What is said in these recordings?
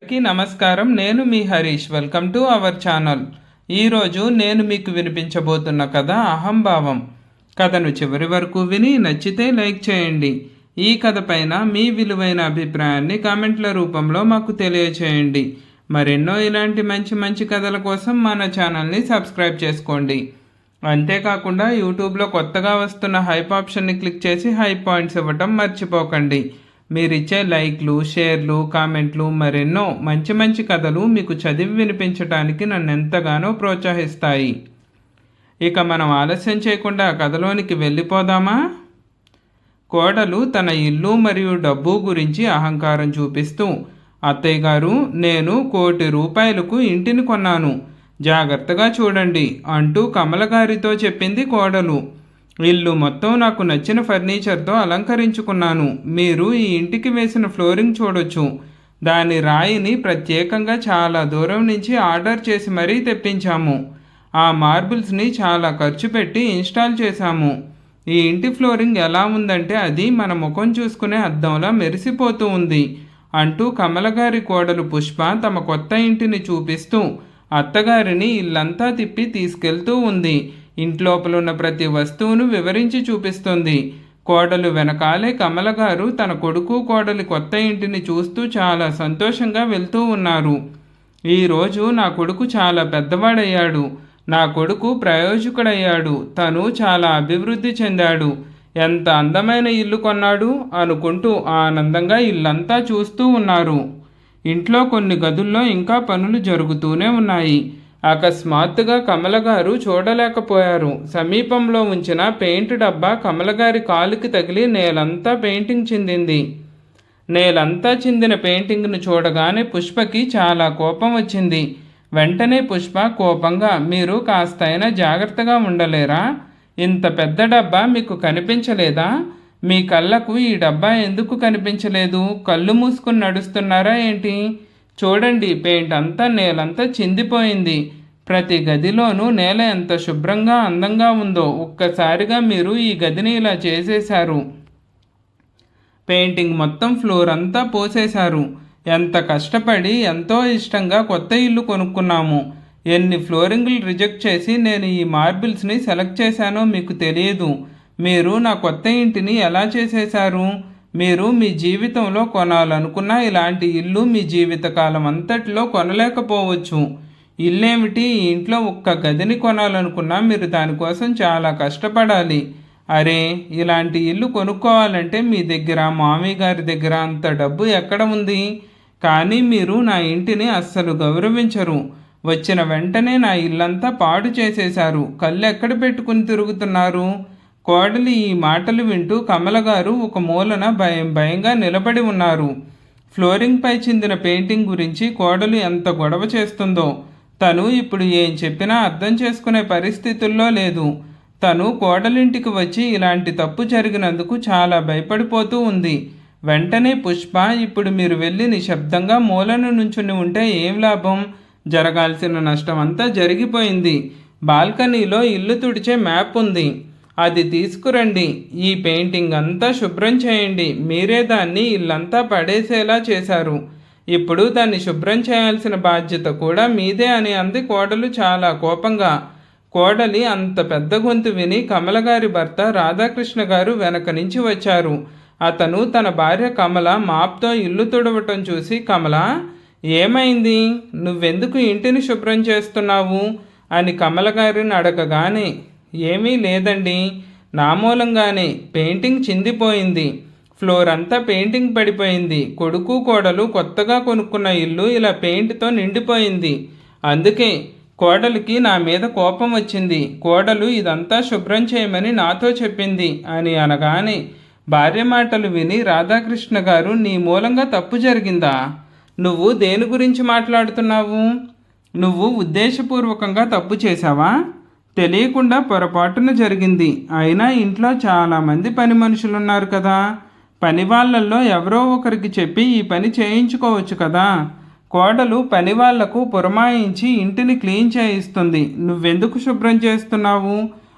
నమస్కారం. నేను మీ Harish. Welcome to our channel. ఈరోజు నేను మీకు వినిపించబోతున్న కథ అహంభావం. కథను చివరి వరకు విని నచ్చితే లైక్ చేయండి. ఈ కథ పైన మీ విలువైన అభిప్రాయాన్ని కామెంట్ల రూపంలో మాకు తెలియచేయండి. మరెన్నో ఇలాంటి మంచి మంచి కథల కోసం మన ఛానల్ని సబ్స్క్రైబ్ చేసుకోండి. అంతేకాకుండా యూట్యూబ్లో కొత్తగా వస్తున్న హైప్ ఆప్షన్ని క్లిక్ చేసి హైప్ పాయింట్స్ ఇవ్వటం మర్చిపోకండి. మీరిచ్చే లైక్లు, షేర్లు, కామెంట్లు మరెన్నో మంచి మంచి కథలు మీకు చదివి వినిపించడానికి నన్ను ఎంతగానో ప్రోత్సహిస్తాయి. ఇక మనం ఆలస్యం చేయకుండా కథలోనికి వెళ్ళిపోదామా? కోడలు తన ఇల్లు మరియు డబ్బు గురించి అహంకారం చూపిస్తూ, అత్తయ్య గారు, నేను ₹1,00,00,000కు ఇంటిని కొన్నాను, జాగ్రత్తగా చూడండి అంటూ కమల గారితో చెప్పింది కోడలు. ఇల్లు మొత్తం నాకు నచ్చిన ఫర్నిచర్తో అలంకరించుకున్నాను. మీరు ఈ ఇంటికి వేసిన ఫ్లోరింగ్ చూడొచ్చు. దాని రాయిని ప్రత్యేకంగా చాలా దూరం నుంచి ఆర్డర్ చేసి మరీ తెప్పించాము. ఆ మార్బుల్స్ని చాలా ఖర్చు పెట్టి ఇన్స్టాల్ చేశాము. ఈ ఇంటి ఫ్లోరింగ్ ఎలా ఉందంటే అది మన ముఖం చూసుకునే అద్దంలా మెరిసిపోతూ ఉంది అంటూ కమలగారి కోడలు పుష్ప తమ కొత్త ఇంటిని చూపిస్తూ అత్తగారిని ఇల్లంతా తిప్పి తీసుకెళ్తూ ఉంది. ఇంట్లోపల ఉన్న ప్రతి వస్తువును వివరించి చూపిస్తుంది. కోడలు వెనకాలే కమలగారు తన కొడుకు కోడలి కొత్త ఇంటిని చూస్తూ చాలా సంతోషంగా వెళ్తూ ఉన్నారు. ఈరోజు నా కొడుకు చాలా పెద్దవాడయ్యాడు, నా కొడుకు ప్రయోజకుడయ్యాడు, తను చాలా అభివృద్ధి చెందాడు, ఎంత అందమైన ఇల్లు కొన్నాడు అనుకుంటూ ఆనందంగా ఇల్లంతా చూస్తూ ఉన్నారు. ఇంట్లో కొన్ని గదుల్లో ఇంకా పనులు జరుగుతూనే ఉన్నాయి. అకస్మాత్తుగా కమలగారు చూడలేకపోయారు. సమీపంలో ఉంచిన పెయింట్ డబ్బా కమలగారి కాలుకి తగిలి నేలంతా పెయింటింగ్ చిందింది. నేలంతా చిందిన పెయింటింగ్ను చూడగానే పుష్పకి చాలా కోపం వచ్చింది. వెంటనే పుష్ప కోపంగా, మీరు కాస్తైనా జాగ్రత్తగా ఉండలేరా? ఇంత పెద్ద డబ్బా మీకు కనిపించలేదా? మీ కళ్ళకు ఈ డబ్బా ఎందుకు కనిపించలేదు? కళ్ళు మూసుకుని నడుస్తున్నారా ఏంటి? చూడండి, పెయింట్ అంతా నేలంతా చిందిపోయింది. ప్రతి గదిలోనూ నేల ఎంత శుభ్రంగా అందంగా ఉందో. ఒక్కసారిగా మీరు ఈ గదిని ఇలా చేసేశారు. పెయింటింగ్ మొత్తం ఫ్లోర్ అంతా పోసేశారు. ఎంత కష్టపడి ఎంతో ఇష్టంగా కొత్త ఇల్లు కొనుక్కున్నాము. ఎన్ని ఫ్లోరింగ్లు రిజెక్ట్ చేసి నేను ఈ మార్బుల్స్ని సెలెక్ట్ చేశానో మీకు తెలియదు. మీరు నా కొత్త ఇంటిని ఎలా చేసేశారు? మీరు మీ జీవితంలో కొనాలనుకున్న ఇలాంటి ఇల్లు మీ జీవితకాలం అంతటిలో కొనలేకపోవచ్చు. ఇల్లేమిటి, ఈ ఇంట్లో ఒక్క గదిని కొనాలనుకున్నా మీరు దానికోసం చాలా కష్టపడాలి. అరే, ఇలాంటి ఇల్లు కొనుక్కోవాలంటే మీ దగ్గర, మామయ్య గారి దగ్గర అంత డబ్బు ఎక్కడ ఉంది? కానీ మీరు నా ఇంటిని అస్సలు గౌరవించరు. వచ్చిన వెంటనే నా ఇల్లంతా పాడు చేసేశారు. కళ్ళు ఎక్కడ పెట్టుకుని తిరుగుతున్నారు? కోడలి ఈ మాటలు వింటూ కమలగారు ఒక మూలన భయంగా నిలబడి ఉన్నారు. ఫ్లోరింగ్పై చిందిన పెయింటింగ్ గురించి కోడలు ఎంత గొడవ చేస్తుందో తను ఇప్పుడు ఏం చెప్పినా అర్థం చేసుకునే పరిస్థితుల్లో లేదు. తను కోడలింటికి వచ్చి ఇలాంటి తప్పు జరిగినందుకు చాలా భయపడిపోతూ ఉంది. వెంటనే పుష్ప, ఇప్పుడు మీరు వెళ్ళి నిశ్శబ్దంగా మూలను నుంచుని ఉంటే ఏం లాభం? జరగాల్సిన నష్టం అంతా జరిగిపోయింది. బాల్కనీలో ఇల్లు తుడిచే మ్యాప్ ఉంది, అది తీసుకురండి. ఈ పెయింటింగ్ అంతా శుభ్రం చేయండి. మీరే దాన్ని ఇల్లంతా పడేసేలా చేశారు. ఇప్పుడు దాన్ని శుభ్రం చేయాల్సిన బాధ్యత కూడా మీదే అని అంది కోడలు చాలా కోపంగా. కోడలి అంత పెద్ద గొంతు విని కమలగారి భర్త రాధాకృష్ణ గారు వెనక నుంచి వచ్చారు. అతను తన భార్య కమల మాప్తో ఇల్లు తుడవటం చూసి, కమల, ఏమైంది? నువ్వెందుకు ఇంటిని శుభ్రం చేస్తున్నావు అని కమలగారిని అడగగానే, ఏమీ లేదండి, నా మూలంగానే పెయింటింగ్ చిందిపోయింది. ఫ్లోర్ అంతా పెయింటింగ్ పడిపోయింది. కొడుకు కోడలు కొత్తగా కొనుక్కున్న ఇల్లు ఇలా పెయింట్తో నిండిపోయింది. అందుకే కోడలికి నా మీద కోపం వచ్చింది. కోడలు ఇదంతా శుభ్రం చేయమని నాతో చెప్పింది అని అనగానే భార్య మాటలు విని రాధాకృష్ణ గారు, నీ మూలంగా తప్పు జరిగిందా? నువ్వు దేని గురించి మాట్లాడుతున్నావు? నువ్వు ఉద్దేశపూర్వకంగా తప్పు చేశావా? తెలియకుండా పొరపాటున జరిగింది. అయినా ఇంట్లో చాలామంది పని మనుషులున్నారు కదా, పని వాళ్ళల్లో ఎవరో ఒకరికి చెప్పి ఈ పని చేయించుకోవచ్చు కదా. కోడలు పని వాళ్లకు పురమాయించి ఇంటిని క్లీన్ చేయిస్తుంది. నువ్వెందుకు శుభ్రం చేస్తున్నావు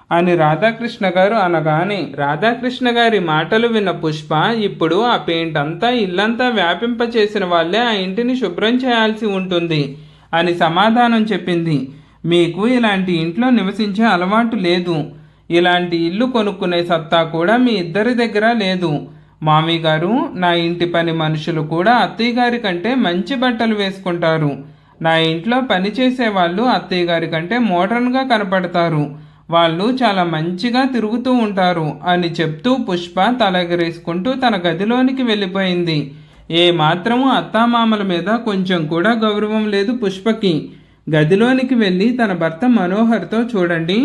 అని రాధాకృష్ణ గారు అనగానే రాధాకృష్ణ గారి మాటలు విన్న పుష్ప ఇప్పుడు ఆ పెయింట్ అంతా ఇల్లంతా వ్యాపింపచేసిన వాళ్ళే ఆ ఇంటిని శుభ్రం చేయాల్సి ఉంటుంది అని సమాధానం చెప్పింది. మీకు ఇలాంటి ఇంట్లో నివసించే అలవాటు లేదు, ఇలాంటి ఇల్లు కొనుక్కునే సత్తా కూడా మీ ఇద్దరి దగ్గర లేదు. మామీ గారు, నా ఇంటి పని మనుషులు కూడా అత్తయ్య గారి కంటే మంచి బట్టలు వేసుకుంటారు. నా ఇంట్లో పనిచేసే వాళ్ళు అత్తయ్య గారి కంటే మోడర్న్గా కనపడతారు. వాళ్ళు చాలా మంచిగా తిరుగుతూ ఉంటారు అని చెప్తూ పుష్ప తలెగరేసుకుంటూ తన గదిలోనికి వెళ్ళిపోయింది. ఏ మాత్రము అత్తామామల మీద కొంచెం కూడా గౌరవం లేదు పుష్పకి. గదిలోనికి వెళ్ళి తన భర్త మనోహర్తో, చూడండి,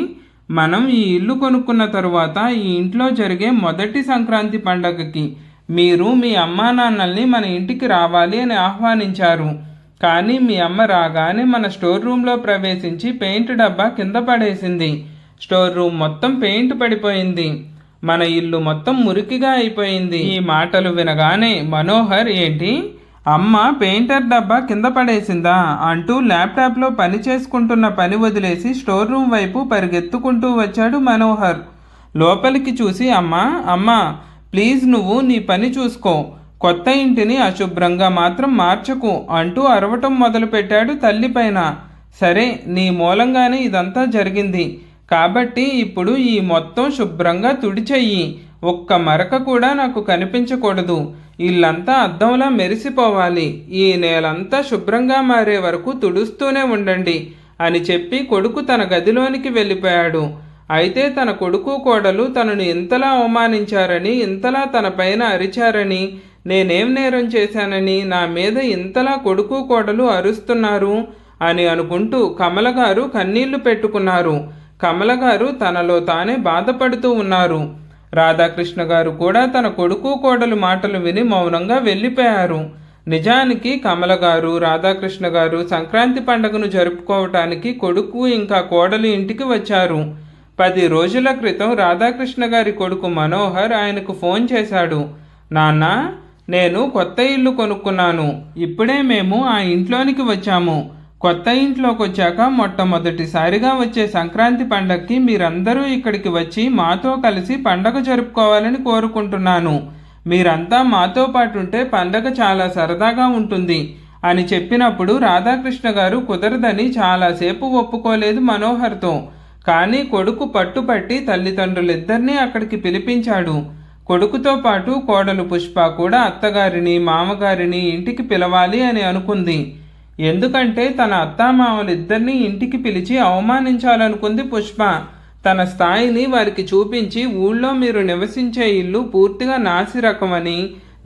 మనం ఈ ఇల్లు కొనుక్కున్న తరువాత ఈ ఇంట్లో జరిగే మొదటి సంక్రాంతి పండగకి మీరు మీ అమ్మా నాన్నల్ని మన ఇంటికి రావాలి అని ఆహ్వానించారు. కానీ మీ అమ్మ రాగానే మన స్టోర్ రూమ్లో ప్రవేశించి పెయింట్ డబ్బా కింద పడేసింది. స్టోర్ రూమ్ మొత్తం పెయింట్ పడిపోయింది. మన ఇల్లు మొత్తం మురికిగా అయిపోయింది. ఈ మాటలు వినగానే మనోహర్, ఏంటి, అమ్మ పెయింటర్ డబ్బా కింద పడేసిందా అంటూ ల్యాప్టాప్లో పని చేసుకుంటున్న పని వదిలేసి స్టోర్ రూమ్ వైపు పరిగెత్తుకుంటూ వచ్చాడు మనోహర్. లోపలికి చూసి, అమ్మా ప్లీజ్ నువ్వు నీ పని చూసుకో, కొత్త ఇంటిని అశుభ్రంగా మాత్రం మార్చకు అంటూ అరవటం మొదలుపెట్టాడు తల్లిపైన. సరే, నీ మూలంగానే ఇదంతా జరిగింది కాబట్టి ఇప్పుడు ఈ మొత్తం శుభ్రంగా తుడిచెయ్యి, ఒక్క మరక కూడా నాకు కనిపించకూడదు, ఇల్లంతా అద్దంలా మెరిసిపోవాలి, ఈ నేలంతా శుభ్రంగా మారే వరకు తుడుస్తూనే ఉండండి అని చెప్పి కొడుకు తన గదిలోనికి వెళ్ళిపోయాడు. అయితే తన కొడుకు కోడలు తనను ఇంతలా అవమానించారని, ఇంతలా తన పైన అరిచారని, నేనేం నేరం చేశానని నా మీద ఇంతలా కొడుకు కోడలు అరుస్తున్నారు అని అనుకుంటూ కమలగారు కన్నీళ్లు పెట్టుకున్నారు. కమలగారు తనలో తానే బాధపడుతూ ఉన్నారు. రాధాకృష్ణ గారు కూడా తన కొడుకు కోడలు మాటలు విని మౌనంగా వెళ్ళిపోయారు. నిజానికి కమలగారు, రాధాకృష్ణ గారు సంక్రాంతి పండుగను జరుపుకోవటానికి కొడుకు ఇంకా కోడలు ఇంటికి వచ్చారు. 10 రోజుల క్రితం రాధాకృష్ణ గారి కొడుకు మనోహర్ ఆయనకు ఫోన్ చేశాడు. నాన్న, నేను కొత్త ఇల్లు కొనుక్కున్నాను, ఇప్పుడే మేము ఆ ఇంట్లోనికి వచ్చాము. కొత్త ఇంట్లోకి వచ్చాక మొట్టమొదటిసారిగా వచ్చే సంక్రాంతి పండగకి మీరందరూ ఇక్కడికి వచ్చి మాతో కలిసి పండగ జరుపుకోవాలని కోరుకుంటున్నాను. మీరంతా మాతో పాటు ఉంటే పండగ చాలా సరదాగా ఉంటుంది అని చెప్పినప్పుడు రాధాకృష్ణ గారు కుదరదని చాలాసేపు ఒప్పుకోలేదు మనోహర్తో. కానీ కొడుకు పట్టుపట్టి తల్లిదండ్రులిద్దరినీ అక్కడికి పిలిపించాడు. కొడుకుతో పాటు కోడలు పుష్ప కూడా అత్తగారిని మామగారిని ఇంటికి పిలవాలి అని అనుకుంది. ఎందుకంటే తన అత్తామామలిద్దరినీ ఇంటికి పిలిచి అవమానించాలనుకుంది పుష్ప. తన స్థాయిని వారికి చూపించి ఊళ్ళో మీరు నివసించే ఇల్లు పూర్తిగా నాసిరకమని,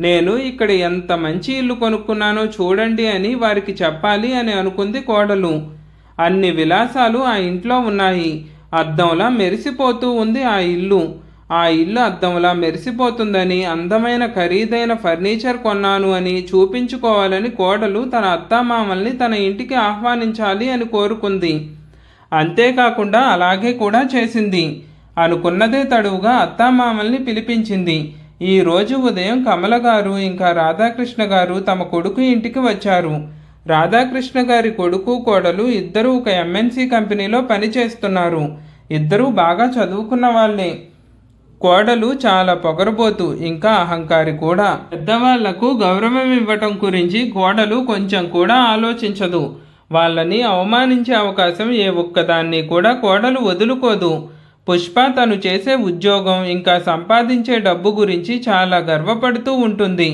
నేను ఇక్కడ ఎంత మంచి ఇల్లు కొనుక్కున్నానో చూడండి అని వారికి చెప్పాలి అని అనుకుంది కోడలు. అన్ని విలాసాలు ఆ ఇంట్లో ఉన్నాయి. అద్దంలా మెరిసిపోతూ ఉంది ఆ ఇల్లు. ఆ ఇల్లు అద్దంలా మెరిసిపోతుందని, అందమైన ఖరీదైన ఫర్నిచర్ కొన్నాను అని చూపించుకోవాలని కోడలు తన అత్తామామల్ని తన ఇంటికి ఆహ్వానించాలి అని కోరుకుంది. అంతేకాకుండా అలాగే కూడా చేసింది. అనుకున్నదే తడువుగా అత్తామామల్ని పిలిపించింది. ఈ రోజు ఉదయం కమలగారు ఇంకా రాధాకృష్ణ గారు తమ కొడుకు ఇంటికి వచ్చారు. రాధాకృష్ణ గారి కొడుకు కోడలు ఇద్దరూ ఒక MNC కంపెనీలో పనిచేస్తున్నారు. ఇద్దరూ బాగా చదువుకున్న వాళ్ళే. కోడలు చాలా పొగరబోతు, ఇంకా అహంకారి కూడా. పెద్దవాళ్లకు గౌరవం ఇవ్వటం గురించి కోడలు కొంచెం కూడా ఆలోచించదు. వాళ్ళని అవమానించే అవకాశం ఏ ఒక్కదాన్ని కూడా కోడలు వదులుకోదు. పుష్ప తను చేసే ఉద్యోగం ఇంకా సంపాదించే డబ్బు గురించి చాలా గర్వపడుతూ ఉంటుంది.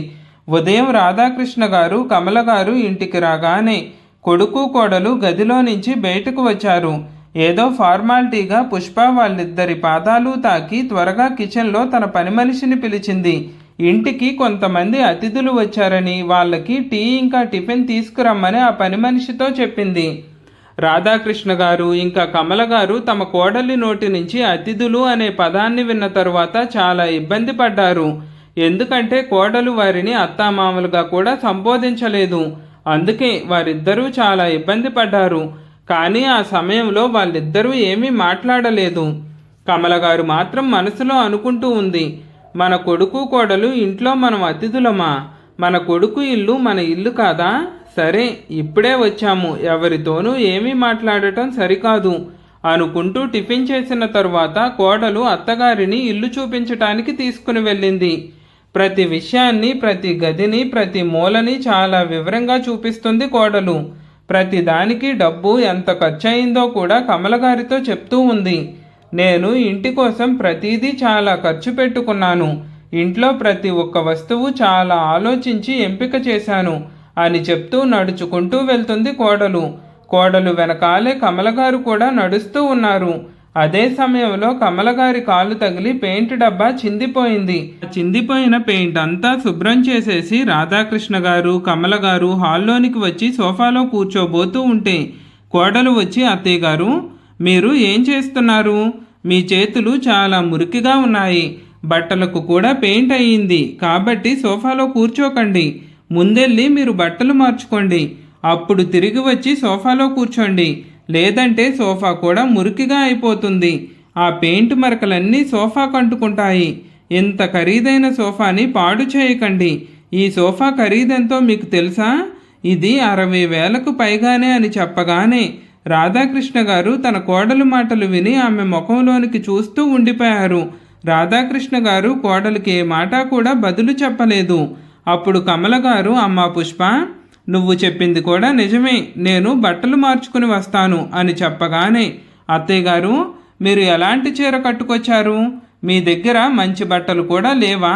ఉదయం రాధాకృష్ణ గారు కమలగారు ఇంటికి రాగానే కొడుకు కోడలు గదిలో నుంచి బయటకు వచ్చారు. ఏదో ఫార్మాలిటీగా పుష్ప వాళ్ళిద్దరి పాదాలు తాకి త్వరగా కిచెన్లో తన పని మనిషిని పిలిచింది. ఇంటికి కొంతమంది అతిథులు వచ్చారని, వాళ్ళకి టీ ఇంకా టిఫిన్ తీసుకురమ్మని ఆ పని మనిషితో చెప్పింది. రాధాకృష్ణ గారు ఇంకా కమల గారు తమ కోడలి నోటి నుంచి అతిథులు అనే పదాన్ని విన్న తరువాత చాలా ఇబ్బంది పడ్డారు. ఎందుకంటే కోడలు వారిని అత్తామామలుగా కూడా సంబోధించలేదు. అందుకే వారిద్దరూ చాలా ఇబ్బంది పడ్డారు. కానీ ఆ సమయంలో వాళ్ళిద్దరూ ఏమీ మాట్లాడలేదు. కమల గారు మాత్రం మనసులో అనుకుంటూ ఉంది, మన కొడుకు కోడలు ఇంట్లో మనం అతిథులమా? మన కొడుకు ఇల్లు మన ఇల్లు కాదా? సరే, ఇప్పుడే వచ్చాము, ఎవరితోనూ ఏమీ మాట్లాడటం సరికాదు అనుకుంటూ టిఫిన్ చేసిన తరువాత కోడలు అత్తగారిని ఇల్లు చూపించటానికి తీసుకుని వెళ్ళింది. ప్రతి విషయాన్ని, ప్రతి గదిని, ప్రతి మూలని చాలా వివరంగా చూపిస్తుంది కోడలు. ప్రతి దానికి డబ్బు ఎంత ఖర్చయిందో కూడా కమలగారితో చెప్తూ ఉంది. నేను ఇంటి కోసం ప్రతిదీ చాలా ఖర్చు పెట్టుకున్నాను. ఇంట్లో ప్రతి ఒక్క వస్తువు చాలా ఆలోచించి ఎంపిక చేశాను అని చెప్తూ నడుచుకుంటూ వెళ్తుంది కోడలు. కోడలు వెనకాలే కమలగారు కూడా నడుస్తూ ఉన్నారు. అదే సమయంలో కమలగారి కాలు తగిలి పెయింట్ డబ్బా చిందిపోయింది. చిందిపోయిన పెయింట్ అంతా శుభ్రం చేసేసి రాధాకృష్ణ గారు, కమలగారు హాల్లోనికి వచ్చి సోఫాలో కూర్చోబోతూ ఉంటే కోడలు వచ్చి, అత్తయ్య గారు మీరు ఏం చేస్తున్నారు? మీ చేతులు చాలా మురికిగా ఉన్నాయి. బట్టలకు కూడా పెయింట్ అయ్యింది. కాబట్టి సోఫాలో కూర్చోకండి. ముందెళ్ళి మీరు బట్టలు మార్చుకోండి. అప్పుడు తిరిగి వచ్చి సోఫాలో కూర్చోండి. లేదంటే సోఫా కూడా మురికిగా అయిపోతుంది. ఆ పెయింట్ మరకలన్నీ సోఫా కంటుకుంటాయి. ఇంత ఖరీదైన సోఫాని పాడు చేయకండి. ఈ సోఫా ఖరీదెంతో మీకు తెలుసా? ఇది 60,000కు పైగానే అని చెప్పగానే రాధాకృష్ణ గారు తన కోడలు మాటలు విని ఆమె ముఖంలోనికి చూస్తూ ఉండిపోయారు. రాధాకృష్ణ గారు కోడలికి ఏ మాట కూడా బదులు చెప్పలేదు. అప్పుడు కమలగారు, అమ్మా పుష్ప, నువ్వు చెప్పింది కూడా నిజమే. నేను బట్టలు మార్చుకుని వస్తాను అని చెప్పగానే, అత్తయ్య గారు మీరు ఎలాంటి చీర కట్టుకొచ్చారు? మీ దగ్గర మంచి బట్టలు కూడా లేవా?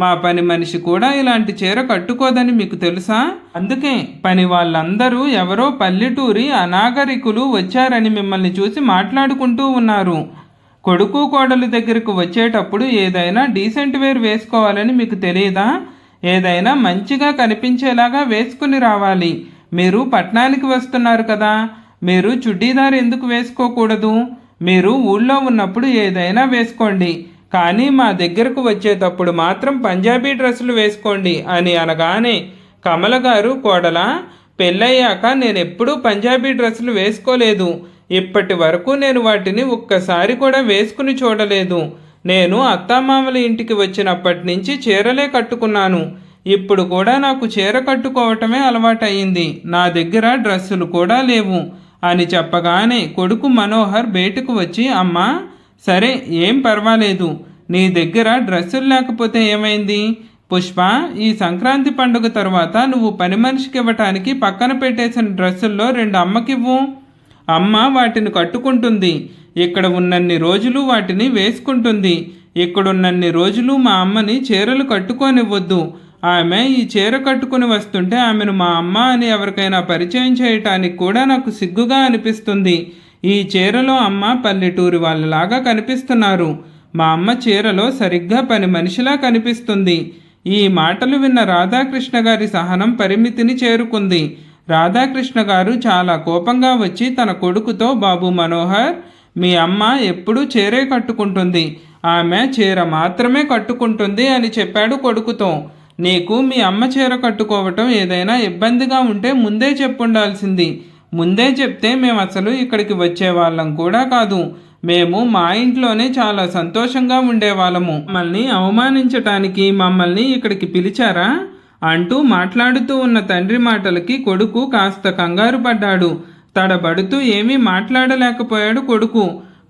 మా పని మనిషి కూడా ఇలాంటి చీర కట్టుకోదని మీకు తెలుసా? అందుకే పని వాళ్ళందరూ ఎవరో పల్లెటూరి అనాగరికులు వచ్చారని మిమ్మల్ని చూసి మాట్లాడుకుంటూ ఉన్నారు. కొడుకు కోడలు దగ్గరకు వచ్చేటప్పుడు ఏదైనా డీసెంట్ వేర్ వేసుకోవాలని మీకు తెలియదా? ఏదైనా మంచిగా కనిపించేలాగా వేసుకుని రావాలి. మీరు పట్నానికి వస్తున్నారు కదా, మీరు చుడ్డీదార్ ఎందుకు వేసుకోకూడదు? మీరు ఊళ్ళో ఉన్నప్పుడు ఏదైనా వేసుకోండి, కానీ మా దగ్గరకు వచ్చేటప్పుడు మాత్రం పంజాబీ డ్రెస్సులు వేసుకోండి అని అనగానే కమలగారు, కోడలా, పెళ్ళయ్యాక నేనెప్పుడూ పంజాబీ డ్రెస్సులు వేసుకోలేదు. ఇప్పటి వరకు నేను వాటిని ఒక్కసారి కూడా వేసుకుని చూడలేదు. నేను అత్తామామల ఇంటికి వచ్చినప్పటి నుంచి చీరలే కట్టుకున్నాను. ఇప్పుడు కూడా నాకు చీర కట్టుకోవటమే అలవాటయింది. నా దగ్గర డ్రెస్సులు కూడా లేవు అని చెప్పగానే కొడుకు మనోహర్ బయటకు వచ్చి, అమ్మా సరే ఏం పర్వాలేదు, నీ దగ్గర డ్రెస్సులు లేకపోతే ఏమైంది? పుష్ప, ఈ సంక్రాంతి పండుగ తర్వాత నువ్వు పని మనిషికి ఇవ్వటానికి పక్కన పెట్టేసిన డ్రెస్సుల్లో 2 అమ్మకివ్వు. అమ్మ వాటిని కట్టుకుంటుంది. ఇక్కడ ఉన్నన్ని రోజులు వాటిని వేసుకుంటుంది. ఇక్కడున్నన్ని రోజులు మా అమ్మని చీరలు కట్టుకోనివ్వద్దు. ఆమె ఈ చీర కట్టుకుని వస్తుంటే ఆమెను మా అమ్మ అని ఎవరికైనా పరిచయం చేయటానికి కూడా నాకు సిగ్గుగా అనిపిస్తుంది. ఈ చీరలో అమ్మ పల్లెటూరి వాళ్ళలాగా కనిపిస్తున్నారు. మా అమ్మ చీరలో సరిగ్గా పని మనిషిలా కనిపిస్తుంది. ఈ మాటలు విన్న రాధాకృష్ణ గారి సహనం పరిమితిని చేరుకుంది. రాధాకృష్ణ గారు చాలా కోపంగా వచ్చి తన కొడుకుతో, బాబు మనోహర్, మీ అమ్మ ఎప్పుడూ చీరే కట్టుకుంటుంది. ఆమె చీర మాత్రమే కట్టుకుంటుంది అని చెప్పాడు కొడుకుతో. నీకు మీ అమ్మ చీర కట్టుకోవటం ఏదైనా ఇబ్బందిగా ఉంటే ముందే చెప్పుండాల్సింది. ముందే చెప్తే మేము అసలు ఇక్కడికి వచ్చేవాళ్ళం కూడా కాదు. మేము మా ఇంట్లోనే చాలా సంతోషంగా ఉండేవాళ్ళము. మమ్మల్ని అవమానించటానికి మమ్మల్ని ఇక్కడికి పిలిచారా అంటూ మాట్లాడుతూ ఉన్న తండ్రి మాటలకి కొడుకు కాస్త కంగారు పడ్డాడు. తడబడుతూ ఏమీ మాట్లాడలేకపోయాడు కొడుకు.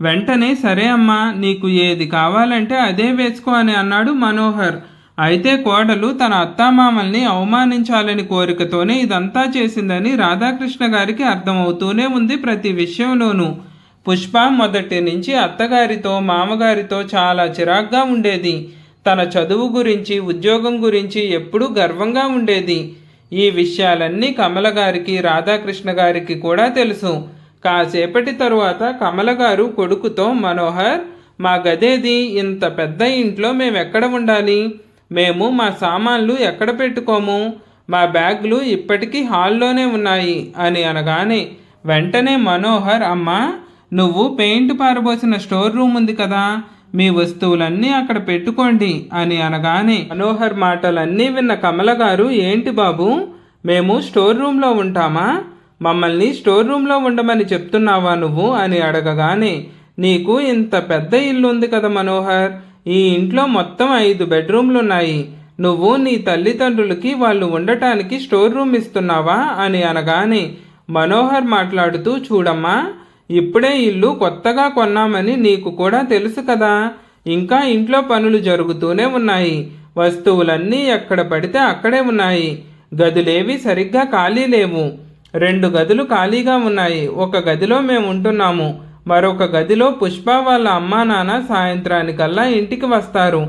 వెంటనే, సరే అమ్మా, నీకు ఏది కావాలంటే అదే వేసుకో అని అన్నాడు మనోహర్. అయితే కోడలు తన అత్తామామల్ని అవమానించాలని కోరికతోనే ఇదంతా చేసిందని రాధాకృష్ణ గారికి అర్థమవుతూనే ఉంది ప్రతి విషయంలోనూ. పుష్ప మొదటి నుంచి అత్తగారితో, మామగారితో చాలా చిరాగ్గా ఉండేది. తన చదువు గురించి, ఉద్యోగం గురించి ఎప్పుడూ గర్వంగా ఉండేది. ఈ విషయాలన్నీ కమలగారికి, రాధాకృష్ణ గారికి కూడా తెలుసు. కాసేపటి తరువాత కమలగారు కొడుకుతో, మనోహర్, మా గదేది? ఇంత పెద్ద ఇంట్లో మేమెక్కడ ఉండాలి? మేము మా సామాన్లు ఎక్కడ పెట్టుకోము? మా బ్యాగులు ఇప్పటికీ హాల్లోనే ఉన్నాయి అని అనగానే వెంటనే మనోహర్, అమ్మా, నువ్వు పెయింట్ పారబోసిన స్టోర్ రూమ్ ఉంది కదా, మీ వస్తువులన్నీ అక్కడ పెట్టుకోండి అని అనగానే మనోహర్ మాటలన్నీ విన్న కమలగారు, ఏంటి బాబు, మేము స్టోర్ రూమ్లో ఉంటామా? మమ్మల్ని స్టోర్ రూమ్లో ఉండమని చెప్తున్నావా నువ్వు అని అడగగానే, నీకు ఇంత పెద్ద ఇల్లు ఉంది కదా మనోహర్, ఈ ఇంట్లో మొత్తం 5 బెడ్రూమ్లు ఉన్నాయి. నువ్వు నీ తల్లిదండ్రులకి వాళ్ళు ఉండటానికి స్టోర్ రూమ్ ఇస్తున్నావా అని అనగానే మనోహర్ మాట్లాడుతూ, చూడమ్మా, ఇప్పుడే ఇల్లు కొత్తగా కొన్నామని నీకు కూడా తెలుసు కదా. ఇంకా ఇంట్లో పనులు జరుగుతూనే ఉన్నాయి. వస్తువులన్నీ ఎక్కడ పడితే అక్కడే ఉన్నాయి. గదులేవి సరిగ్గా ఖాళీ లేవు. 2 గదులు ఖాళీగా ఉన్నాయి. ఒక గదిలో మేము ఉంటున్నాము. మరొక గదిలో పుష్ప వాళ్ళ అమ్మా నాన్న సాయంత్రానికల్లా ఇంటికి వస్తారు.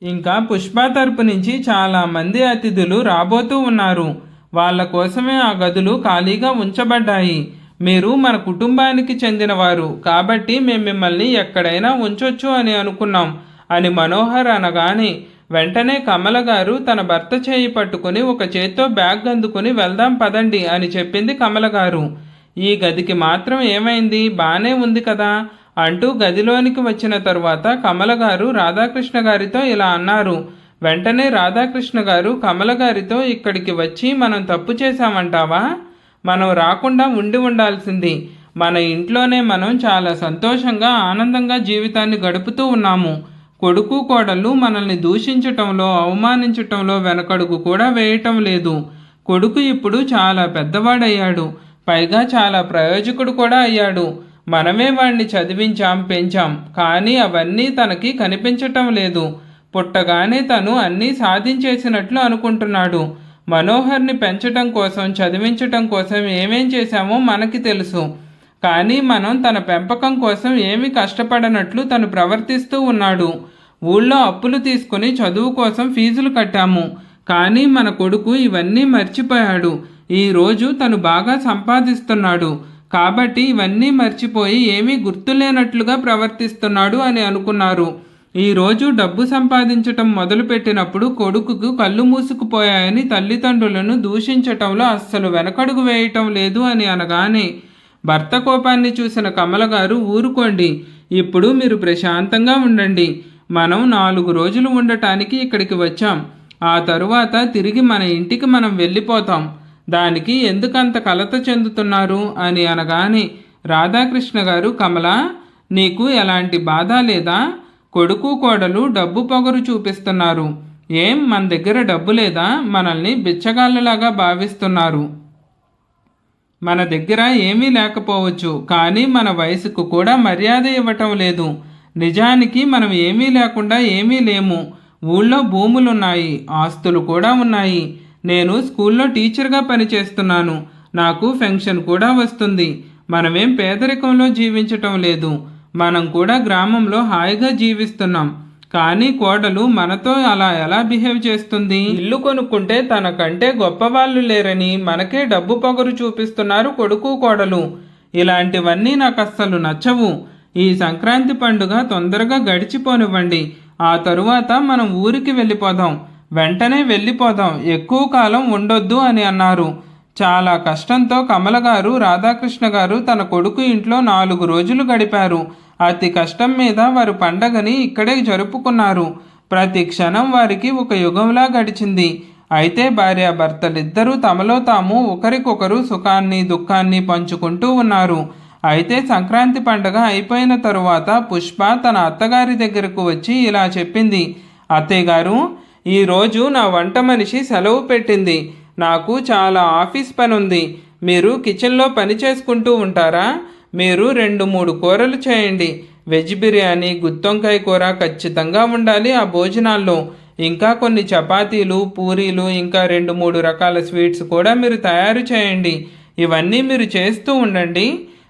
ఇంకా పుష్ప తరపు నుంచి చాలా మంది అతిథులు రాబోతూ ఉన్నారు. వాళ్ళ కోసమే ఆ గదులు ఖాళీగా ఉంచబడ్డాయి. మీరు మన కుటుంబానికి చెందినవారు కాబట్టి మేము మిమ్మల్ని ఎక్కడైనా ఉంచొచ్చు అని అనుకున్నాం అని మనోహర్ అనగానే వెంటనే కమల గారు తన భర్త చేయి పట్టుకుని ఒక చేత్తో బ్యాగ్ అందుకుని వెళ్దాం పదండి అని చెప్పింది కమల గారు. ఈ గదికి మాత్రం ఏమైంది, బానే ఉంది కదా అంటూ గదిలోనికి వచ్చిన తరువాత కమల గారు రాధాకృష్ణ గారితో ఇలా అన్నారు. వెంటనే రాధాకృష్ణ గారు కమల గారితో ఇక్కడికి వచ్చి మనం తప్పు చేశామంటావా? మనం రాకుండా ఉండాల్సింది. మన ఇంట్లోనే మనం చాలా సంతోషంగా ఆనందంగా జీవితాన్ని గడుపుతూ ఉన్నాము. కొడుకు కోడళ్ళు మనల్ని దూషించటంలో అవమానించటంలో వెనకడుగు కూడా వేయటం లేదు. కొడుకు ఇప్పుడు చాలా పెద్దవాడయ్యాడు. పైగా చాలా ప్రయోజకుడు కూడా అయ్యాడు. మనమే వాణ్ణి చదివించాం పెంచాం, కానీ అవన్నీ తనకి కనిపించటం లేదు. పుట్టగానే తను అన్నీ సాధించేసినట్లు అనుకుంటున్నాడు. మనోహర్ని పెంచటం కోసం చదివించటం కోసం ఏమేం చేశామో మనకి తెలుసు. కానీ మనం తన పెంపకం కోసం ఏమీ కష్టపడనట్లు తను ప్రవర్తిస్తూ ఉన్నాడు. ఊళ్ళో అప్పులు తీసుకుని చదువు కోసం ఫీజులు కట్టాము. కానీ మన కొడుకు ఇవన్నీ మర్చిపోయాడు. ఈరోజు తను బాగా సంపాదిస్తున్నాడు కాబట్టి ఇవన్నీ మర్చిపోయి ఏమీ గుర్తులేనట్లుగా ప్రవర్తిస్తున్నాడు అని అనుకున్నారు. ఈరోజు డబ్బు సంపాదించటం మొదలుపెట్టినప్పుడు కొడుకుకు కళ్ళు మూసుకుపోయాయని తల్లిదండ్రులను దూషించటంలో అస్సలు వెనకడుగు వేయటం లేదు అని అనగానే భర్త కోపాన్ని చూసిన కమల గారు ఊరుకోండి, ఇప్పుడు మీరు ప్రశాంతంగా ఉండండి. మనం 4 రోజులు ఉండటానికి ఇక్కడికి వచ్చాం. ఆ తరువాత తిరిగి మన ఇంటికి మనం వెళ్ళిపోతాం. దానికి ఎందుకంత కలత చెందుతున్నారు అని అనగానే రాధాకృష్ణ గారు కమల, నీకు ఎలాంటి బాధ లేదా? కొడుకు కోడలు డబ్బు పొగరు చూపిస్తున్నారు. ఏం మన దగ్గర డబ్బు లేదా? మనల్ని బిచ్చగాళ్ళలాగా భావిస్తున్నారు. మన దగ్గర ఏమీ లేకపోవచ్చు, కానీ మన వయసుకు కూడా మర్యాద ఇవ్వటం లేదు. నిజానికి మనం ఏమీ లేకుండా ఏమీ లేము. ఊళ్ళో భూములున్నాయి, ఆస్తులు కూడా ఉన్నాయి. నేను స్కూల్లో టీచర్గా పనిచేస్తున్నాను. నాకు పెన్షన్ కూడా వస్తుంది. మనమేం పేదరికంలో జీవించటం లేదు. మనం కూడా గ్రామంలో హాయిగా జీవిస్తున్నాం. కానీ కోడలు మనతో అలా ఎలా బిహేవ్ చేస్తుంది? ఇల్లు కొనుక్కుంటే తనకంటే గొప్పవాళ్ళు లేరని మనకే డబ్బు పొగరు చూపిస్తున్నారు కొడుకు కోడలు. ఇలాంటివన్నీ నాకు అస్సలు నచ్చవు. ఈ సంక్రాంతి పండుగ తొందరగా గడిచిపోనివ్వండి. ఆ తరువాత మనం ఊరికి వెళ్ళిపోదాం. వెంటనే వెళ్ళిపోదాం, ఎక్కువ కాలం ఉండొద్దు అని అన్నారు. చాలా కష్టంతో కమల గారు రాధాకృష్ణ గారు తన కొడుకు ఇంట్లో 4 రోజులు గడిపారు. అతి కష్టం మీద వారు పండగని ఇక్కడే జరుపుకున్నారు. ప్రతి క్షణం వారికి ఒక యుగంలా గడిచింది. అయితే భార్యాభర్తలిద్దరూ తమలో తాము ఒకరికొకరు సుఖాన్ని దుఃఖాన్ని పంచుకుంటూ ఉన్నారు. అయితే సంక్రాంతి పండగ అయిపోయిన తరువాత పుష్ప తన అత్తగారి దగ్గరకు వచ్చి ఇలా చెప్పింది. అత్తయ్య గారు, ఈరోజు నా వంట మనిషి సెలవు పెట్టింది. నాకు చాలా ఆఫీస్ పని ఉంది. మీరు కిచెన్లో పని చేసుకుంటూ ఉంటారా? మీరు 2-3 కూరలు చేయండి. వెజ్ బిర్యానీ, గుత్తొంకాయ కూర ఖచ్చితంగా ఉండాలి ఆ భోజనాల్లో. ఇంకా కొన్ని చపాతీలు, పూరీలు, ఇంకా 2-3 రకాల స్వీట్స్ కూడా మీరు తయారు చేయండి. ఇవన్నీ మీరు చేస్తూ ఉండండి.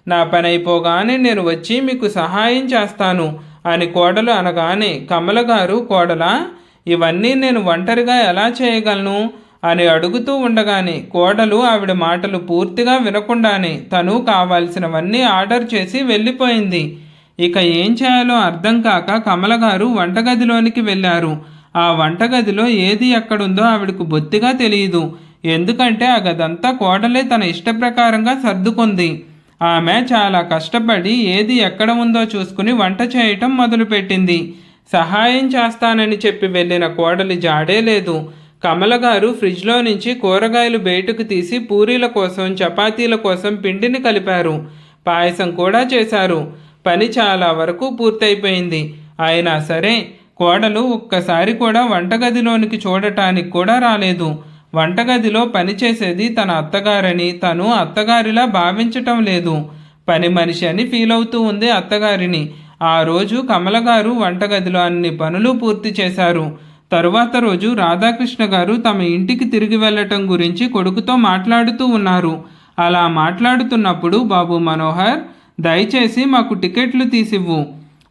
నా పని అయిపోగానే నేను వచ్చి మీకు సహాయం చేస్తాను అని కోడలు అనగానే కమల గారు, కోడలా, ఇవన్నీ నేను ఒంటరిగా ఎలా చేయగలను అని అడుగుతూ ఉండగానే కోడలు ఆవిడ మాటలు పూర్తిగా వినకుండానే తను కావాల్సినవన్నీ ఆర్డర్ చేసి వెళ్ళిపోయింది. ఇక ఏం చేయాలో అర్థం కాక కమల గారు వంటగదిలోనికి వెళ్ళారు. ఆ వంటగదిలో ఏది ఎక్కడుందో ఆవిడకు బొత్తిగా తెలియదు. ఎందుకంటే ఆ గదంతా కోడలే తన ఇష్ట ప్రకారంగా సర్దుకుంది. ఆమె చాలా కష్టపడి ఏది ఎక్కడ ఉందో చూసుకుని వంట చేయటం మొదలుపెట్టింది. సహాయం చేస్తానని చెప్పి వెళ్ళిన కోడలి జాడే లేదు. కమల గారు ఫ్రిడ్జ్లో నుంచి కూరగాయలు బయటకు తీసి పూరీల కోసం చపాతీల కోసం పిండిని కలిపారు. పాయసం కూడా చేశారు. పని చాలా వరకు పూర్తయిపోయింది. అయినా సరే కోడలు ఒక్కసారి కూడా వంటగదిలోనికి చూడటానికి కూడా రాలేదు. వంటగదిలో పనిచేసేది తన అత్తగారని తను అత్తగారిలా భావించటం లేదు. పని మనిషి అని ఫీల్ అవుతూ ఉంది అత్తగారిని. ఆ రోజు కమల గారు వంటగదిలో అన్ని పనులు పూర్తి చేశారు. తరువాత రోజు రాధాకృష్ణ గారు తమ ఇంటికి తిరిగి వెళ్ళటం గురించి కొడుకుతో మాట్లాడుతూ ఉన్నారు. అలా మాట్లాడుతున్నప్పుడు, బాబు మనోహర్, దయచేసి మాకు టికెట్లు తీసివ్వు.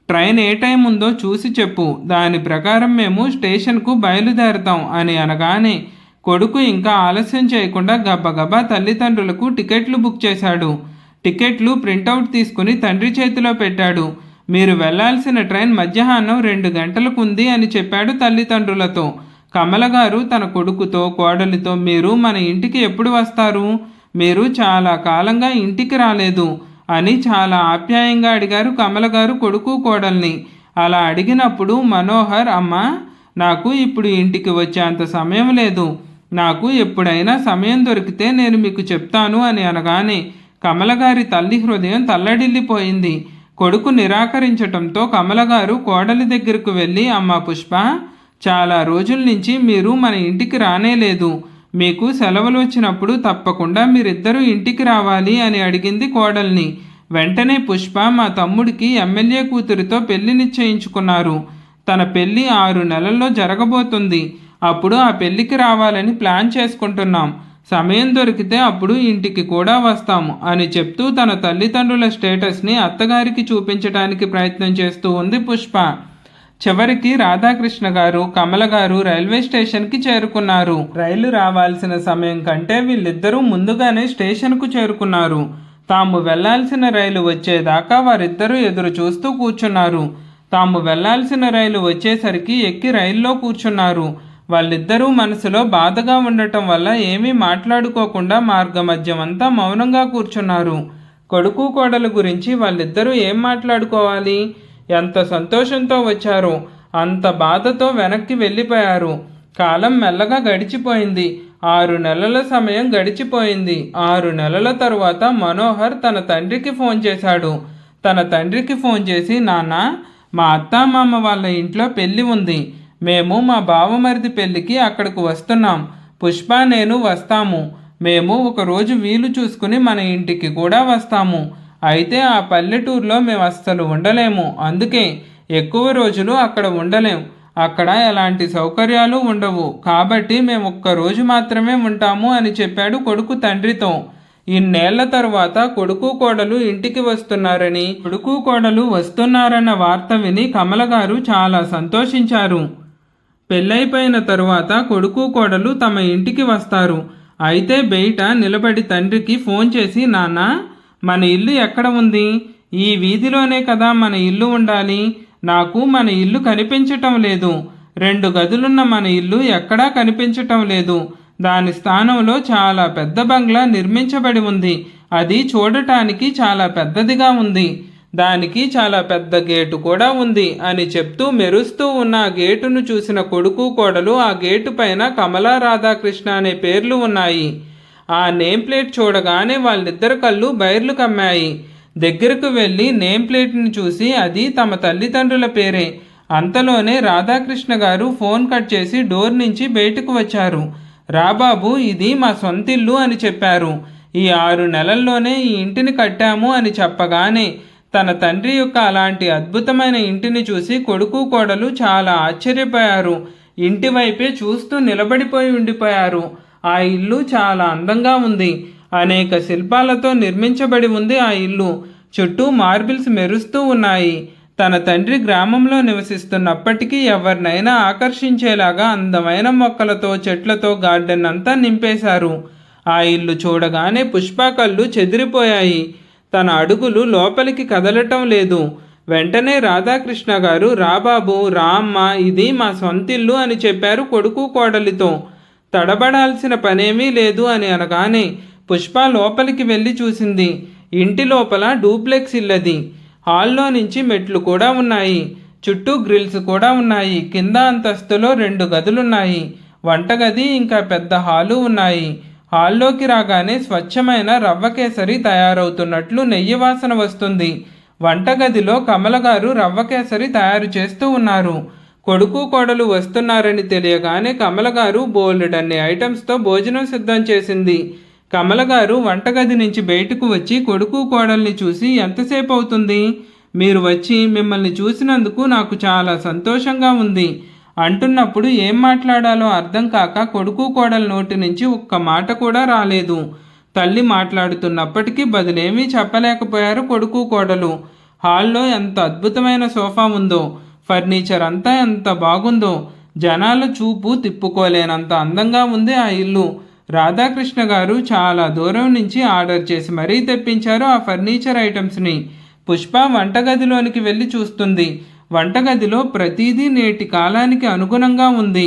ట్రైన్ ఏ టైం ఉందో చూసి చెప్పు, దాని ప్రకారం మేము స్టేషన్కు బయలుదేరతాం అని అనగానే కొడుకు ఇంకా ఆలస్యం చేయకుండా గబగబా తల్లిదండ్రులకు టికెట్లు బుక్ చేశాడు. టికెట్లు ప్రింటౌట్ తీసుకుని తండ్రి చేతిలో పెట్టాడు. మీరు వెళ్లాల్సిన ట్రైన్ మధ్యాహ్నం 2 గంటలకు ఉంది అని చెప్పాడు తల్లిదండ్రులతో. కమల గారు తన కొడుకుతో, కోడలితో, మీరు మన ఇంటికి ఎప్పుడు వస్తారు? మీరు చాలా కాలంగా ఇంటికి రాలేదు అని చాలా ఆప్యాయంగా అడిగారు కమల గారు కొడుకు కోడల్ని. అలా అడిగినప్పుడు మనోహర్, అమ్మా, నాకు ఇప్పుడు ఇంటికి వచ్చేంత సమయం లేదు, నాకు ఎప్పుడైనా సమయం దొరికితే నేను మీకు చెప్తాను అని అనగానే కమలగారి తల్లి హృదయం తల్లడిల్లిపోయింది. కొడుకు నిరాకరించటంతో కమలగారు కోడలి దగ్గరకు వెళ్ళి, అమ్మ పుష్ప, చాలా రోజుల నుంచి మీరు మన ఇంటికి రానేలేదు, మీకు సెలవులు వచ్చినప్పుడు తప్పకుండా మీరిద్దరూ ఇంటికి రావాలి అని అడిగింది కోడల్ని. వెంటనే పుష్ప మా తమ్ముడికి ఎమ్మెల్యే కూతురితో పెళ్లి నిశ్చయించుకున్నారు. తన పెళ్లి 6 నెలల్లో జరగబోతుంది. అప్పుడు ఆ పెళ్లికి రావాలని ప్లాన్ చేసుకుంటున్నాం. సమయం దొరికితే అప్పుడు ఇంటికి కూడా వస్తాము అని చెప్తూ తన తల్లిదండ్రుల స్టేటస్ని అత్తగారికి చూపించడానికి ప్రయత్నం చేస్తూ ఉంది పుష్ప. చివరికి రాధాకృష్ణ గారు, కమల గారు రైల్వే స్టేషన్కి చేరుకున్నారు. రైలు రావాల్సిన సమయం కంటే వీళ్ళిద్దరూ ముందుగానే స్టేషన్కు చేరుకున్నారు. తాము వెళ్లాల్సిన రైలు వచ్చేదాకా వారిద్దరూ ఎదురు చూస్తూ కూర్చున్నారు. తాము వెళ్లాల్సిన రైలు వచ్చేసరికి ఎక్కి రైల్లో కూర్చున్నారు. వాళ్ళిద్దరూ మనసులో బాధగా ఉండటం వల్ల ఏమీ మాట్లాడుకోకుండా మార్గమధ్యమంతా మౌనంగా కూర్చున్నారు. కొడుకు కోడలు గురించి వాళ్ళిద్దరూ ఏం మాట్లాడుకోవాలి? ఎంత సంతోషంతో వచ్చారో అంత బాధతో వెనక్కి వెళ్ళిపోయారు. కాలం మెల్లగా గడిచిపోయింది. 6 నెలల సమయం గడిచిపోయింది. 6 నెలల తరువాత మనోహర్ తన తండ్రికి ఫోన్ చేశాడు. తన తండ్రికి ఫోన్ చేసి, నాన్న, మా అత్తామామ వాళ్ళ ఇంట్లో పెళ్ళి ఉంది, మేము మా బావమరిది పెళ్ళికి అక్కడికి వస్తున్నాం, పుష్ప నేను వస్తాము, మేము ఒకరోజు వీలు చూసుకుని మన ఇంటికి కూడా వస్తాము, అయితే ఆ పల్లెటూరులో మేము అస్సలు ఉండలేము, అందుకే ఎక్కువ రోజులు అక్కడ ఉండలేం, అక్కడ ఎలాంటి సౌకర్యాలు ఉండవు, కాబట్టి మేము ఒక్కరోజు మాత్రమే ఉంటాము అని చెప్పాడు కొడుకు తండ్రితో. ఇన్నేళ్ల తరువాత కొడుకు కోడలు ఇంటికి వస్తున్నారని, కొడుకు కోడలు వస్తున్నారన్న వార్త విని కమల గారు చాలా సంతోషించారు. పెళ్ళైపోయిన తరువాత కొడుకు కోడలు తమ ఇంటికి వస్తారు. అయితే బయట నిలబడి తండ్రికి ఫోన్ చేసి, నాన్న, మన ఇల్లు ఎక్కడ ఉంది? ఈ వీధిలోనే కదా మన ఇల్లు ఉండాలి, నాకు మన ఇల్లు కనిపించటం లేదు, 2 గదులున్న మన ఇల్లు ఎక్కడా కనిపించటం లేదు, దాని స్థానంలో చాలా పెద్ద బంగ్లా నిర్మించబడి ఉంది, అది చూడటానికి చాలా పెద్దదిగా ఉంది, దానికి చాలా పెద్ద గేటు కూడా ఉంది అని చెప్తూ మెరుస్తూ ఉన్న ఆ గేటును చూసిన కొడుకు కోడలు ఆ గేటు పైన కమలా రాధాకృష్ణ అనే పేర్లు ఉన్నాయి. ఆ నేమ్ ప్లేట్ చూడగానే వాళ్ళిద్దరి కళ్ళు బైర్లు కమ్మాయి. దగ్గరకు వెళ్ళి నేమ్ ప్లేట్ని చూసి అది తమ తల్లిదండ్రుల పేరే. అంతలోనే రాధాకృష్ణ గారు ఫోన్ కట్ చేసి డోర్ నుంచి బయటకు వచ్చారు. రాబాబు, ఇది మా సొంతిల్లు అని చెప్పారు. ఈ 6 నెలల్లోనే ఈ ఇంటిని కట్టాము అని చెప్పగానే తన తండ్రి యొక్క అలాంటి అద్భుతమైన ఇంటిని చూసి కొడుకు కోడలు చాలా ఆశ్చర్యపోయారు. ఇంటి వైపే చూస్తూ నిలబడిపోయి ఉండిపోయారు. ఆ ఇల్లు చాలా అందంగా ఉంది. అనేక శిల్పాలతో నిర్మించబడి ఉంది ఆ ఇల్లు. చుట్టూ మార్బిల్స్ మెరుస్తూ ఉన్నాయి. తన తండ్రి గ్రామంలో నివసిస్తున్నప్పటికీ ఎవరినైనా ఆకర్షించేలాగా అందమైన మొక్కలతో, చెట్లతో గార్డెన్ అంతా నింపేశారు. ఆ ఇల్లు చూడగానే పుష్ప కళ్ళు చెదిరిపోయాయి. తన అడుగులు లోపలికి కదలటం లేదు. వెంటనే రాధాకృష్ణ గారు, రాబాబు, రా అమ్మ, ఇది మా సొంతిల్లు అని చెప్పారు కొడుకు కోడలితో. తడబడాల్సిన పనేమీ లేదు అని అనగానే పుష్ప లోపలికి వెళ్ళి చూసింది. ఇంటి లోపల డూప్లెక్స్ ఇల్లది. హాల్లో నుంచి మెట్లు కూడా ఉన్నాయి. చుట్టూ గ్రిల్స్ కూడా ఉన్నాయి. కింద అంతస్తులో 2 గదులున్నాయి. వంటగది ఇంకా పెద్ద హాలు ఉన్నాయి. హాల్లోకి రాగానే స్వచ్ఛమైన రవ్వ కేసరి తయారవుతున్నట్లు నెయ్యి వాసన వస్తుంది. వంటగదిలో కమల గారు రవ్వ కేసరి తయారు చేస్తూ ఉన్నారు. కొడుకు కోడలు వస్తున్నారని తెలియగానే కమల గారు బోలెడన్ని ఐటమ్స్తో భోజనం సిద్ధం చేసింది. కమల గారు వంటగది నుంచి బయటకు వచ్చి కొడుకు కోడల్ని చూసి, ఎంతసేపు అవుతుంది? మీరు వచ్చి మిమ్మల్ని చూసినందుకు నాకు చాలా సంతోషంగా ఉంది అంటున్నప్పుడు ఏం మాట్లాడాలో అర్థం కాక కొడుకు కోడల నోటి నుంచి ఒక్క మాట కూడా రాలేదు. తల్లి మాట్లాడుతున్నప్పటికీ బదులేమీ చెప్పలేకపోయారు కొడుకు కోడలు. హాల్లో ఎంత అద్భుతమైన సోఫా ఉందో, ఫర్నిచర్ అంతా ఎంత బాగుందో, జనాల చూపు తిప్పుకోలేనంత అందంగా ఉంది ఆ ఇల్లు. రాధాకృష్ణ గారు చాలా దూరం నుంచి ఆర్డర్ చేసి మరీ తెప్పించారు ఆ ఫర్నిచర్ ఐటమ్స్ని. పుష్ప వంటగదిలోనికి వెళ్ళి చూస్తుంది. వంటగదిలో ప్రతిదీ నేటి కాలానికి అనుగుణంగా ఉంది.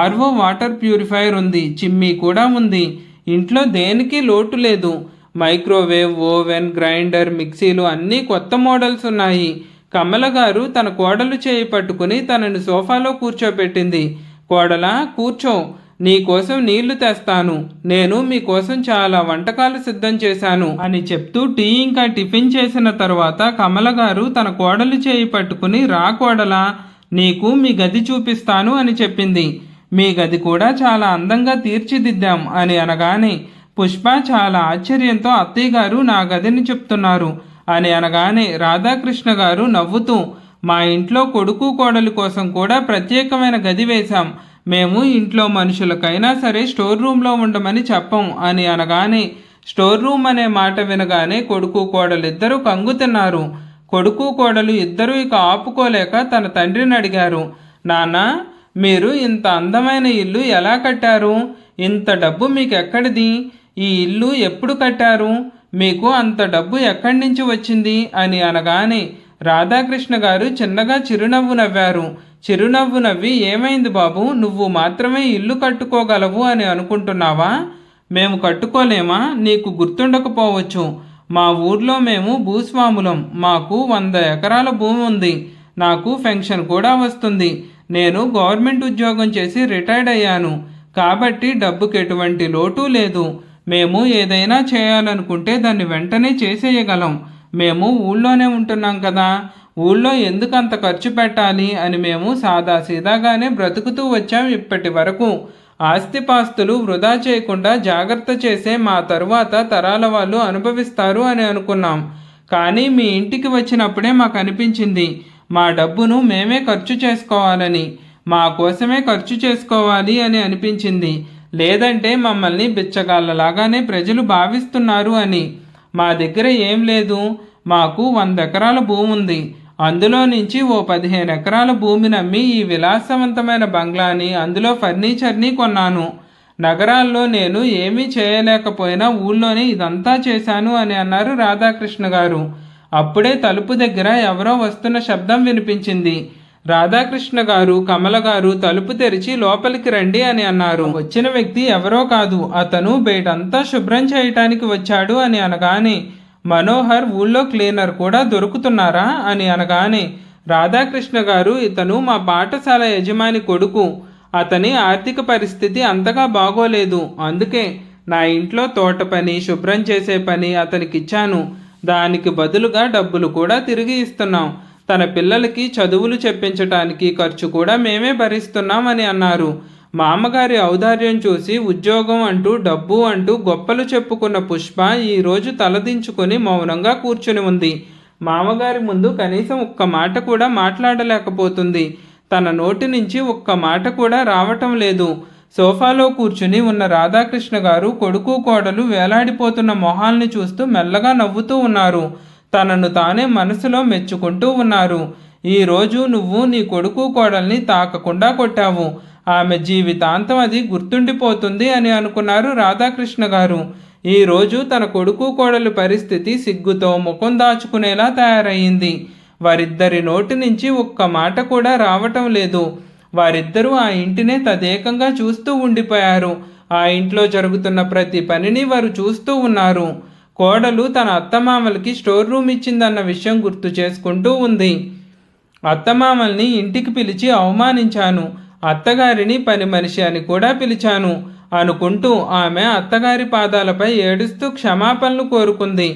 ఆర్వో వాటర్ ప్యూరిఫైయర్ ఉంది, చిమ్మీ కూడా ఉంది. ఇంట్లో దేనికి లోటు లేదు. మైక్రోవేవ్, ఓవెన్, గ్రైండర్, మిక్సీలు అన్నీ కొత్త మోడల్స్ ఉన్నాయి. కమల గారు తన కోడలు చేయి పట్టుకుని తనని సోఫాలో కూర్చోబెట్టింది. కోడలా, కూర్చో, నీకోసం నీళ్లు తెస్తాను, నేను మీకోసం చాలా వంటకాలు సిద్ధం చేశాను అని చెప్తూ టీ ఇంకా టిఫిన్ చేసిన తర్వాత కమల గారు తన కోడలు చేయి పట్టుకుని, రా కోడలా, నీకు మీ గది చూపిస్తాను అని చెప్పింది. మీ గది కూడా చాలా అందంగా తీర్చిదిద్దాం అని అనగానే పుష్ప చాలా ఆశ్చర్యంతో, అత్తయ్య గారు నా గదిని చెప్తున్నారు అని అనగానే రాధాకృష్ణ గారు నవ్వుతూ, మా ఇంట్లో కొడుకు కోడలి కోసం కూడా ప్రత్యేకమైన గది వేశాం. మేము ఇంట్లో మనుషులకైనా సరే స్టోర్ రూమ్లో ఉండమని చెప్పం అని అనగానే స్టోర్ రూమ్ అనే మాట వినగానే కొడుకు కోడలిద్దరూ కంగు తిన్నారు. కొడుకు కోడలు ఇద్దరూ ఇక ఆపుకోలేక తన తండ్రిని అడిగారు, నాన్న, మీరు ఇంత అందమైన ఇల్లు ఎలా కట్టారు? ఇంత డబ్బు మీకు ఎక్కడిది? ఈ ఇల్లు ఎప్పుడు కట్టారు? మీకు అంత డబ్బు ఎక్కడి నుంచి వచ్చింది అని అనగానే రాధాకృష్ణ గారు చిన్నగా చిరునవ్వు నవ్వారు. చిరునవ్వు నవ్వి, ఏమైంది బాబు, నువ్వు మాత్రమే ఇల్లు కట్టుకోగలవు అని అనుకుంటున్నావా? మేము కట్టుకోలేమా? నీకు గుర్తుండకపోవచ్చు. మా ఊర్లో మేము భూస్వాములం. మాకు 100 ఎకరాల భూమి ఉంది. నాకు పెన్షన్ కూడా వస్తుంది. నేను గవర్నమెంట్ ఉద్యోగం చేసి రిటైర్డ్ అయ్యాను. కాబట్టి డబ్బుకి ఎటువంటి లోటు లేదు. మేము ఏదైనా చేయాలనుకుంటే దాన్ని వెంటనే చేసేయగలం. మేము ఊళ్ళోనే ఉంటున్నాం కదా, ఊళ్ళో ఎందుకు అంత ఖర్చు పెట్టాలి అని మేము సాదాసీదాగానే బ్రతుకుతూ వచ్చాం ఇప్పటి వరకు. ఆస్తిపాస్తులు వృధా చేయకుండా జాగ్రత్త చేసే మా తరువాత తరాల వాళ్ళు అనుభవిస్తారు అని అనుకున్నాం. కానీ మీ ఇంటికి వచ్చినప్పుడే మాకు అనిపించింది మా డబ్బును మేమే ఖర్చు చేసుకోవాలని, మా కోసమే ఖర్చు చేసుకోవాలి అని అనిపించింది. లేదంటే మమ్మల్ని బిచ్చగాళ్ళలాగానే ప్రజలు భావిస్తున్నారు అని. మా దగ్గర ఏం లేదు. మాకు 100 ఎకరాల భూమి ఉంది. అందులో నుంచి ఓ 15 ఎకరాల భూమిని అమ్మి ఈ విలాసవంతమైన బంగ్లాని, అందులో ఫర్నిచర్ని కొన్నాను. నగరాల్లో నేను ఏమీ చేయలేకపోయినా ఊళ్ళోనే ఇదంతా చేశాను అని అన్నారు రాధాకృష్ణ గారు. అప్పుడే తలుపు దగ్గర ఎవరో వస్తున్న శబ్దం వినిపించింది. రాధాకృష్ణ గారు, కమల గారు తలుపు తెరిచి లోపలికి రండి అని అన్నారు. వచ్చిన వ్యక్తి ఎవరో కాదు, అతను బయటంతా శుభ్రం చేయటానికి వచ్చాడు అని అనగానే, మనోహర్, ఊళ్ళో క్లీనర్ కూడా దొరుకుతున్నారా అని అనగానే రాధాకృష్ణ గారు, ఇతను మా పాఠశాల యజమాని కొడుకు. అతని ఆర్థిక పరిస్థితి అంతగా బాగోలేదు. అందుకే నా ఇంట్లో తోట పని, శుభ్రం చేసే పని అతనికిచ్చాను. దానికి బదులుగా డబ్బులు కూడా తిరిగి ఇస్తున్నాం. తన పిల్లలకి చదువులు చెప్పించటానికి ఖర్చు కూడా మేమే భరిస్తున్నాం అని అన్నారు. మామగారి ఔదార్యం చూసి ఉద్యోగం అంటూ, డబ్బు అంటూ గొప్పలు చెప్పుకున్న పుష్ప ఈరోజు తలదించుకొని మౌనంగా కూర్చుని ఉంది. మామగారి ముందు కనీసం ఒక్క మాట కూడా మాట్లాడలేకపోతుంది. తన నోటి నుంచి ఒక్క మాట కూడా రావటం లేదు. సోఫాలో కూర్చుని ఉన్న రాధాకృష్ణ గారు కొడుకు కోడలు వేలాడిపోతున్న మొహాల్ని చూస్తూ మెల్లగా నవ్వుతూ ఉన్నారు. తనను తానే మనసులో మెచ్చుకుంటూ ఉన్నారు. ఈరోజు నువ్వు నీ కొడుకు కోడల్ని తాకకుండా కొట్టావు. ఆమె జీవితాంతం అది గుర్తుండిపోతుంది అని అనుకున్నారు రాధాకృష్ణ గారు. ఈరోజు తన కొడుకు కోడలి పరిస్థితి సిగ్గుతో ముఖం దాచుకునేలా తయారయ్యింది. వారిద్దరి నోటి నుంచి ఒక్క మాట కూడా రావటం లేదు. వారిద్దరూ ఆ ఇంటినే తదేకంగా చూస్తూ ఉండిపోయారు. ఆ ఇంట్లో జరుగుతున్న ప్రతి పనిని వారు చూస్తూ ఉన్నారు. కోడలు తన అత్తమామలకి స్టోర్ రూమ్ ఇచ్చిందన్న విషయం గుర్తు చేసుకుంటూ ఉంది. అత్తమామల్ని ఇంటికి పిలిచి అవమానించాను, అత్తగారిని పని మనిషి అని కూడా పిలిచాను అనుకుంటూ ఆమె అత్తగారి పాదాలపై ఏడుస్తూ క్షమాపణలు కోరుకుంది.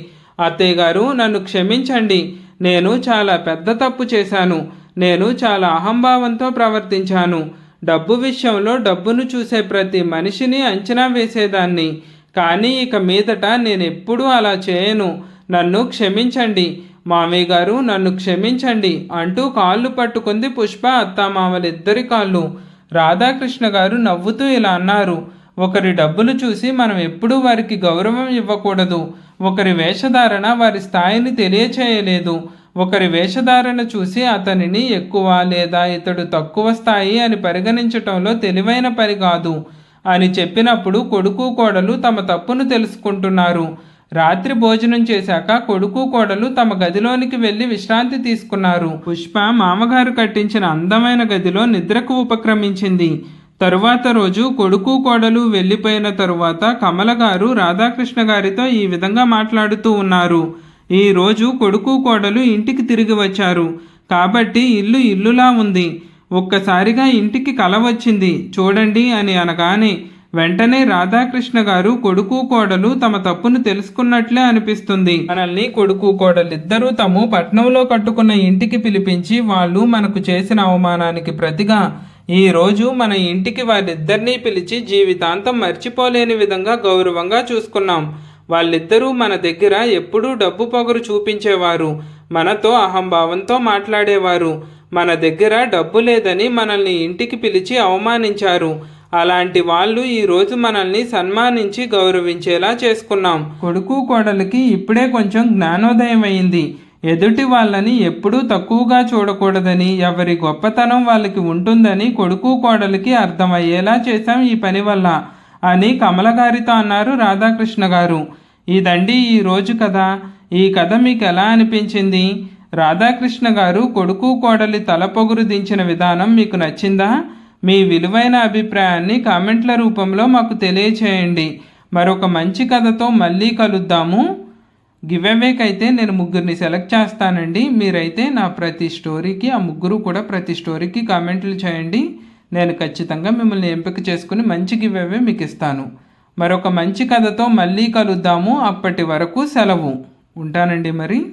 అత్తయ్య గారు, నన్ను క్షమించండి. నేను చాలా పెద్ద తప్పు చేశాను. నేను చాలా అహంభావంతో ప్రవర్తించాను. డబ్బు విషయంలో డబ్బును చూసే ప్రతి మనిషిని అంచనా వేసేదాన్ని. కానీ ఇక మీదట నేను ఎప్పుడూ అలా చేయను, నన్ను క్షమించండి మామయ్య గారు, నన్ను క్షమించండి అంటూ కాళ్ళు పట్టుకుంది పుష్ప అత్తామామలిద్దరి కాళ్ళు. రాధాకృష్ణ గారు నవ్వుతూ ఇలా అన్నారు, ఒకరి డబ్బులు చూసి మనం ఎప్పుడూ వారికి గౌరవం ఇవ్వకూడదు. ఒకరి వేషధారణ వారి స్థాయిని తెలియచేయలేదు. ఒకరి వేషధారణ చూసి అతనిని ఎక్కువ లేదా ఇతడు తక్కువ స్థాయి అని పరిగణించటంలో తెలివైన పని కాదు అని చెప్పినప్పుడు కొడుకు కోడలు తమ తప్పును తెలుసుకుంటున్నారు. రాత్రి భోజనం చేశాక కొడుకు కోడలు తమ గదిలోనికి వెళ్ళి విశ్రాంతి తీసుకున్నారు. పుష్ప మామగారు కట్టించిన అందమైన గదిలో నిద్రకు ఉపక్రమించింది. తరువాత రోజు కొడుకు కోడలు వెళ్ళిపోయిన తరువాత కమల గారు రాధాకృష్ణ గారితో ఈ విధంగా మాట్లాడుతూ ఉన్నారు. ఈ రోజు కొడుకు కోడలు ఇంటికి తిరిగి వచ్చారు కాబట్టి ఇల్లు ఇల్లులా ఉంది. ఒక్కసారిగా ఇంటికి కల వచ్చింది చూడండి అని అనగానే వెంటనే రాధాకృష్ణ గారు కొడుకు కోడలు తమ తప్పును తెలుసుకున్నట్లే అనిపిస్తుంది. మనల్ని కొడుకు కోడలిద్దరూ తాము పట్నంలో కట్టుకున్న ఇంటికి పిలిపించి వాళ్ళు మనకు చేసిన అవమానానికి ప్రతిగా ఈ రోజు మన ఇంటికి వాళ్ళిద్దరినీ పిలిచి జీవితాంతం మర్చిపోలేని విధంగా గౌరవంగా చూసుకున్నాం. వాళ్ళిద్దరూ మన దగ్గర ఎప్పుడూ డబ్బు పొగరు చూపించేవారు, మనతో అహంభావంతో మాట్లాడేవారు. మన దగ్గర డబ్బు లేదని మనల్ని ఇంటికి పిలిచి అవమానించారు. అలాంటి వాళ్ళు ఈరోజు మనల్ని సన్మానించి గౌరవించేలా చేసుకున్నాం. కొడుకు కోడలికి ఇప్పుడే కొంచెం జ్ఞానోదయం అయింది. ఎదుటి వాళ్ళని ఎప్పుడూ తక్కువగా చూడకూడదని, ఎవరి గొప్పతనం వాళ్ళకి ఉంటుందని కొడుకు కోడలికి అర్థమయ్యేలా చేశాం ఈ పని వల్ల అని కమల గారితో అన్నారు రాధాకృష్ణ గారు. ఇదండి ఈ రోజు కథ. ఈ కథ మీకు ఎలా అనిపించింది? రాధాకృష్ణ గారు కొడుకు కోడలి తల పొగురు దించిన విధానం మీకు నచ్చిందా? మీ విలువైన అభిప్రాయాన్ని కామెంట్ల రూపంలో మాకు తెలియచేయండి. మరొక మంచి కథతో మళ్ళీ కలుద్దాము. గివ్అవేకైతే నేను ముగ్గురిని సెలెక్ట్ చేస్తానండి. మీరైతే నా ప్రతి స్టోరీకి ఆ ముగ్గురు కూడా ప్రతి స్టోరీకి కామెంట్లు చేయండి. నేను ఖచ్చితంగా మిమ్మల్ని ఎంపిక చేసుకుని మంచి గివ్అవే మీకు ఇస్తాను. మరొక మంచి కథతో మళ్ళీ కలుద్దాము. అప్పటి వరకు సెలవు. ఉంటానండి మరి.